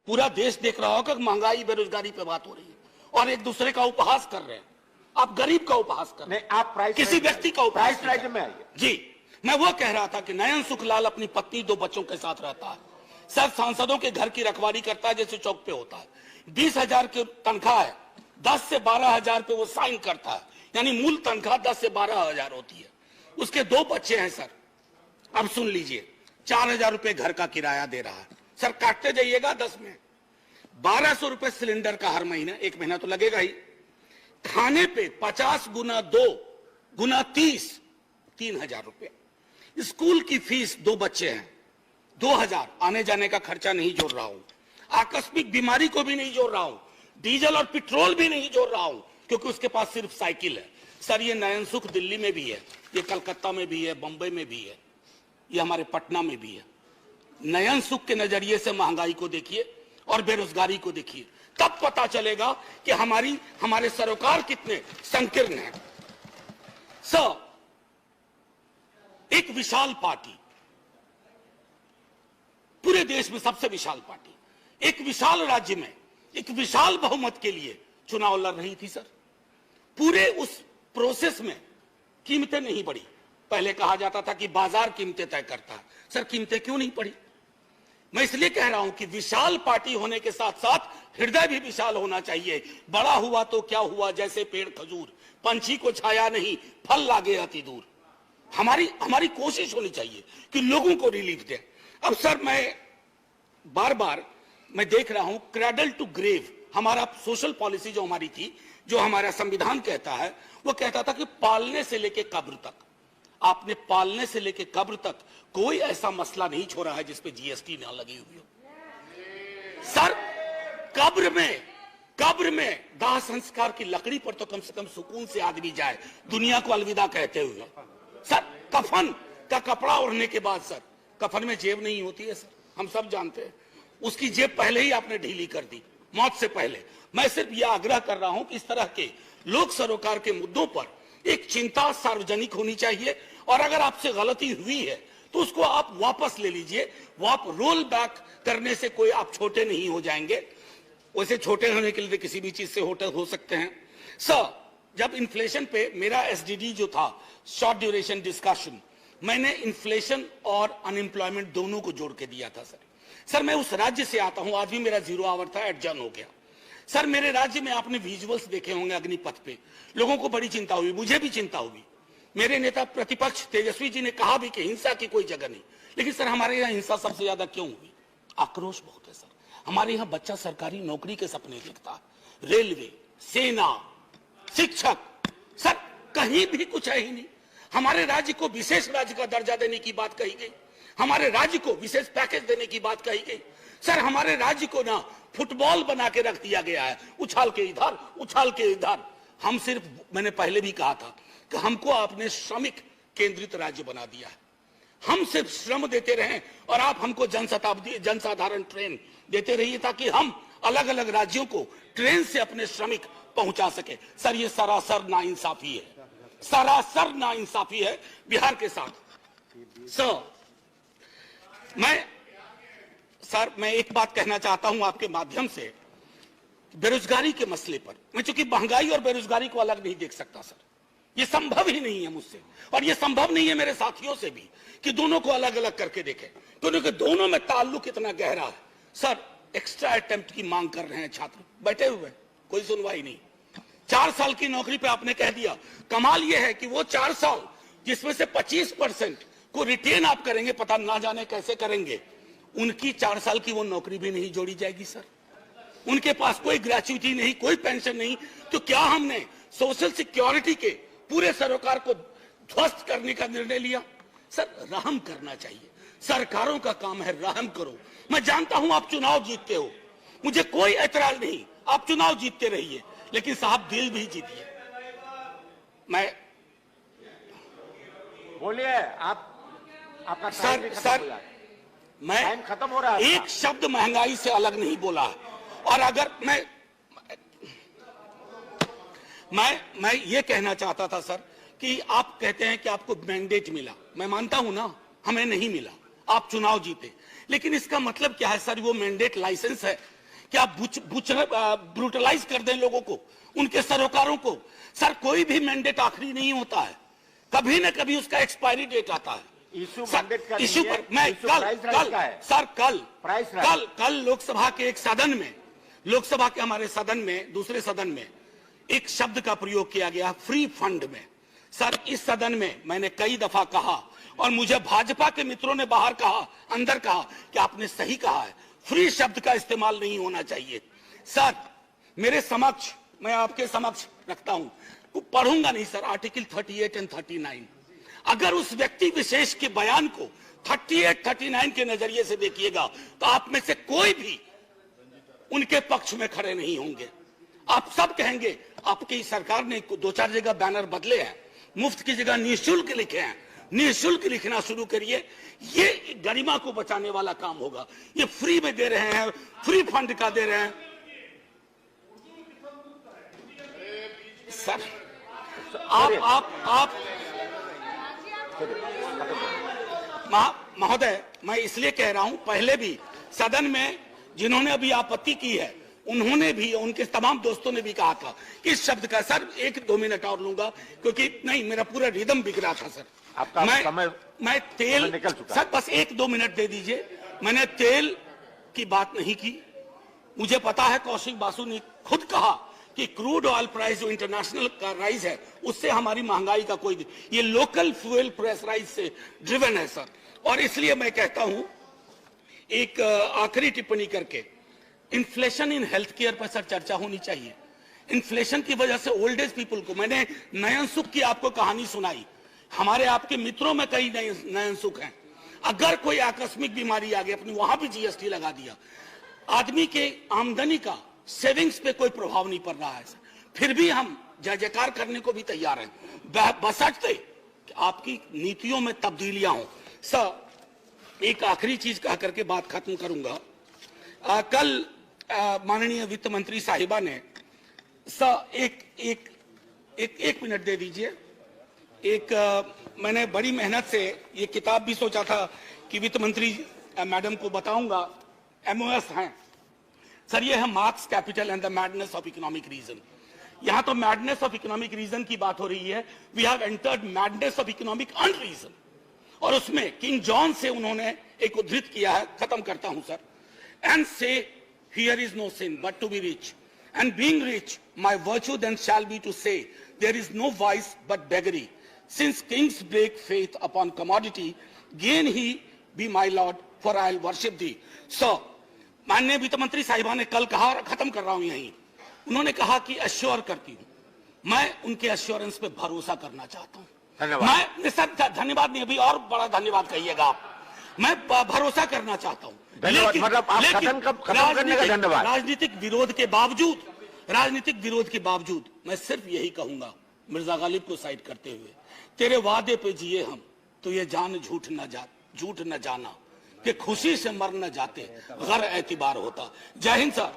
पूरा देश देख रहा होगा कि महंगाई बेरोजगारी पे बात हो रही है और एक दूसरे का उपहास कर रहे हैं। आप गरीब का उपहास कर रहे हैं, आप प्राइस किसी व्यक्ति का उपहास प्राइस में आइए। जी, मैं वो कह रहा था कि नयन सुखलाल अपनी पत्नी 2 बच्चों के साथ रहता है, सर सांसदों के घर की रखवाली करता है जैसे चौक पे होता है, 20,000 की तनख्वाह है, 10 से 12,000 पे वो साइन करता है, यानी मूल तनख्वाह 10 से 12,000 होती है। उसके 2 बच्चे हैं सर, अब सुन लीजिए, 4,000 रुपए घर का किराया दे रहा है सर, काटते जाइएगा 10 में, 1,200 रुपए सिलेंडर का हर महीना, 1 महीना तो लगेगा ही, खाने पे 50 गुना 2 गुना 30, 3,000 रुपए, स्कूल की फीस, 2 बच्चे हैं 2,000, आने जाने का खर्चा नहीं जोड़ रहा हूं, आकस्मिक बीमारी को भी नहीं जोड़ रहा हूं, डीजल और पेट्रोल भी नहीं जोड़ रहा हूं क्योंकि उसके पास सिर्फ साइकिल है। सर ये नयन सुख दिल्ली में भी है, ये कलकत्ता में भी है, बंबई में भी है, ये हमारे पटना में भी है। नयन सुख के नजरिए से महंगाई को देखिए और बेरोजगारी को देखिए, तब पता चलेगा कि हमारे सरोकार कितने संकीर्ण हैं। सर एक विशाल पार्टी, पूरे देश में सबसे विशाल पार्टी, एक विशाल राज्य में एक विशाल बहुमत के लिए चुनाव लड़ रही थी सर। पूरे उस प्रोसेस में कीमतें नहीं बढ़ी। पहले कहा जाता था कि बाजार कीमतें तय करता है, सर कीमतें क्यों नहीं बढ़ी? मैं इसलिए कह रहा हूं कि विशाल पार्टी होने के साथ साथ हृदय भी विशाल होना चाहिए। बड़ा हुआ तो क्या हुआ, जैसे पेड़ खजूर, पंछी को छाया नहीं फल लागे अति दूर। हमारी कोशिश होनी चाहिए कि लोगों को रिलीफ दें। अब सर मैं बार बार मैं देख रहा हूं क्रैडल टू ग्रेव, हमारा सोशल पॉलिसी जो हमारी थी, जो हमारा संविधान कहता है, वो कहता था कि पालने से लेके कब्र तक। आपने पालने से लेके कब्र तक कोई ऐसा मसला नहीं छोड़ा है जिसपे जीएसटी ना लगी हुई हो। सर कब्र में दाह संस्कार की लकड़ी पर तो कम से कम सुकून से आदमी जाए दुनिया को अलविदा कहते हुए। सर कफन का कपड़ा ओढ़ने के बाद सर, कफन में जेब नहीं होती है सर, हम सब जानते हैं, उसकी जेब पहले ही आपने ढीली कर दी मौत से पहले। मैं सिर्फ यह आग्रह कर रहा हूं कि इस तरह के लोक सरोकार के मुद्दों पर एक चिंता सार्वजनिक होनी चाहिए और अगर आपसे गलती हुई है तो उसको आप वापस ले लीजिए। वो आप रोल बैक करने से कोई आप छोटे नहीं हो जाएंगे। वैसे छोटे होने के लिए किसी भी चीज से हो सकते हैं। सर जब इन्फ्लेशन पे मेरा एसडीडी जो था, शॉर्ट ड्यूरेशन डिस्कशन, मैंने इन्फ्लेशन और अनएम्प्लॉयमेंट दोनों को जोड़ के दिया था सर मैं उस राज्य से आता हूं, आज भी मेरा 0 आवर था, एडजर्न हो गया। सर मेरे राज्य में आपने विजुअल्स देखे होंगे अग्निपथ पे, लोगों को बड़ी चिंता हुई, मुझे भी चिंता हुई। मेरे नेता प्रतिपक्ष तेजस्वी जी ने कहा भी कि हिंसा की कोई जगह नहीं, लेकिन सर हमारे यहाँ हिंसा सबसे ज्यादा क्यों हुई? आक्रोश बहुत है सर। हमारे यहाँ बच्चा सरकारी नौकरी के सपने देखता है, रेलवे, सेना, शिक्षक, सर कहीं भी कुछ है ही नहीं। हमारे राज्य को विशेष राज्य का दर्जा देने की बात कही गई, हमारे राज्य को विशेष पैकेज देने की बात कही गई। सर हमारे राज्य को ना फुटबॉल बना के रख दिया गया है, उछाल के इधर उछाल के इधर। हम सिर्फ, मैंने पहले भी कहा था कि हमको आपने श्रमिक केंद्रित राज्य बना दिया है। हम सिर्फ श्रम देते रहें और आप हमको जनसाधारण ट्रेन देते रहिए ताकि हम अलग अलग राज्यों को ट्रेन से अपने श्रमिक पहुंचा सके। सर ये सरासर नाइंसाफी है, सरासर नाइंसाफी है बिहार के साथ। सर मैं एक बात कहना चाहता हूं आपके माध्यम से, बेरोजगारी के मसले पर। मैं चूंकि महंगाई और बेरोजगारी को अलग नहीं देख सकता सर, ये संभव ही नहीं है मुझसे, और ये संभव नहीं है मेरे साथियों से भी कि दोनों को अलग अलग करके देखें, क्योंकि दोनों में ताल्लुक इतना गहरा है। सर एक्स्ट्रा अटेम्प्ट की मांग कर रहे हैं छात्र, बैठे हुए, कोई सुनवाई नहीं। 4 साल की नौकरी पे आपने कह दिया। कमाल यह है कि वो 4 साल जिसमें से 25% को रिटेन आप करेंगे, पता ना जाने कैसे करेंगे, उनकी 4 साल की वो नौकरी भी नहीं जोड़ी जाएगी सर। उनके पास कोई ग्रेच्युटी नहीं, कोई पेंशन नहीं। तो क्या हमने सोशल सिक्योरिटी के पूरे सरोकार को ध्वस्त करने का निर्णय लिया? सर रहम करना चाहिए, सरकारों का काम है, रहम करो। मैं जानता हूं आप चुनाव जीतते हो, मुझे कोई ऐतराज नहीं, आप चुनाव जीतते रहिए, लेकिन साहब दिल भी जीतिए। मैं बोलिए, आपका सर मैं खत्म हो रहा है। एक शब्द महंगाई से अलग नहीं बोला है। और अगर मैं ये कहना चाहता था सर कि आप कहते हैं कि आपको मैंडेट मिला, मैं मानता हूं ना, हमें नहीं मिला, आप चुनाव जीते, लेकिन इसका मतलब क्या है सर? वो मैंडेट लाइसेंस है क्या ब्रूटलाइज कर दें लोगों को, उनके सरोकारों को। सर कोई भी मैंडेट आखिरी नहीं होता है, कभी न कभी उसका एक्सपायरी डेट आता है। इशू सर, मैंडेट का इशू नहीं है, पर मैं इशू कल प्राइस राइज कल का है। Sir price rise. कल लोकसभा के एक सदन में, लोकसभा के हमारे सदन में, दूसरे सदन में एक शब्द का प्रयोग किया गया, फ्री फंड में। सर इस सदन में मैंने कई दफा कहा और मुझे भाजपा के मित्रों ने बाहर कहा, अंदर कहा कि आपने सही कहा है, फ्री शब्द का इस्तेमाल नहीं होना चाहिए। सर मेरे समक्ष, मैं आपके समक्ष रखता हूं, पढ़ूंगा नहीं सर, आर्टिकल 38 एंड 39। अगर उस व्यक्ति विशेष के बयान को 38, 39 के नजरिए से देखिएगा तो आप में से कोई भी उनके पक्ष में खड़े नहीं होंगे। आप सब कहेंगे आपकी सरकार ने 2-4 जगह बैनर बदले हैं, मुफ्त की जगह निःशुल्क लिखे हैं, निःशुल्क लिखना शुरू करिए, ये गरिमा को बचाने वाला काम होगा। ये फ्री में दे रहे हैं, फ्री फंड का दे रहे हैं। सर आप महोदय, मैं इसलिए कह रहा हूं, पहले भी सदन में जिन्होंने अभी आपत्ति की है उन्होंने भी, उनके तमाम दोस्तों ने भी कहा था कि इस शब्द का, सर 1-2 मिनट और लूंगा क्योंकि नहीं मेरा पूरा रिदम बिगड़ा था सर। आपका मैं तेल, निकल चुका। सर बस 1-2 मिनट दे दीजिए। मैंने तेल की बात नहीं की, मुझे पता है कौशिक बासु ने खुद कहा कि क्रूड ऑयल प्राइस जो इंटरनेशनल का राइज है उससे हमारी महंगाई का कोई, ये लोकल फ्यूल प्राइस राइज से ड्रिवन है सर। और इसलिए मैं कहता हूं, एक आखिरी टिप्पणी करके, इन्फ्लेशन इन हेल्थ केयर पर सर चर्चा होनी चाहिए। इन्फ्लेशन की वजह से ओल्ड एज पीपल को, मैंने नयन सुख की आपको कहानी सुनाई, हमारे आपके मित्रों में कई नयन सुख हैं। अगर कोई आकस्मिक बीमारी आ गई, अपनी वहां भी जीएसटी लगा दिया, आदमी के आमदनी का सेविंग्स पे कोई प्रभाव नहीं पड़ रहा है, फिर भी हम जय जयकार करने को भी तैयार हैं, बशर्ते कि आपकी नीतियों में तब्दीलियां हो। सर एक आखिरी चीज कह करके बात खत्म करूंगा। कल माननीय वित्त मंत्री साहिबा ने, सर एक मिनट दे दीजिए। मैंने बड़ी मेहनत से ये किताब भी सोचा था कि वित्त मंत्री मैडम को बताऊंगा, MOS हैं सर, ये है Marx Capital and the madness of economic reason. यहां तो मैडनेस ऑफ इकोनॉमिक रीजन की बात हो रही है, we have entered madness of economic unreason. और उसमें किंग जॉन से उन्होंने एक उद्धृत किया है, खत्म करता हूं sir, and say here is no sin but to be rich, and being rich my virtue then shall be to say there is no vice but beggary, since kings break faith upon commodity, gain he be my lord for I will worship thee. So माननीय वित्त मंत्री साहिबा ने कल कहा, और खत्म कर रहा हूं यहीं, उन्होंने कहा कि अश्योर करती हूं, मैं उनके अश्योरेंस पे भरोसा करना चाहता हूं। मैं सर धन्यवाद नहीं, अभी और बड़ा धन्यवाद कहिएगा आप, मैं भरोसा करना चाहता हूं। लेकिन मतलब आप खत्म करने का धन्यवाद। राजनीतिक विरोध के बावजूद मैं सिर्फ यही कहूंगा, मिर्जा गालिब को साइड करते हुए, तेरे वादे पे जिए हम तो ये जान झूठ न जाना कि खुशी से मर न जाते, गर एतबार होता। जय हिंद सर।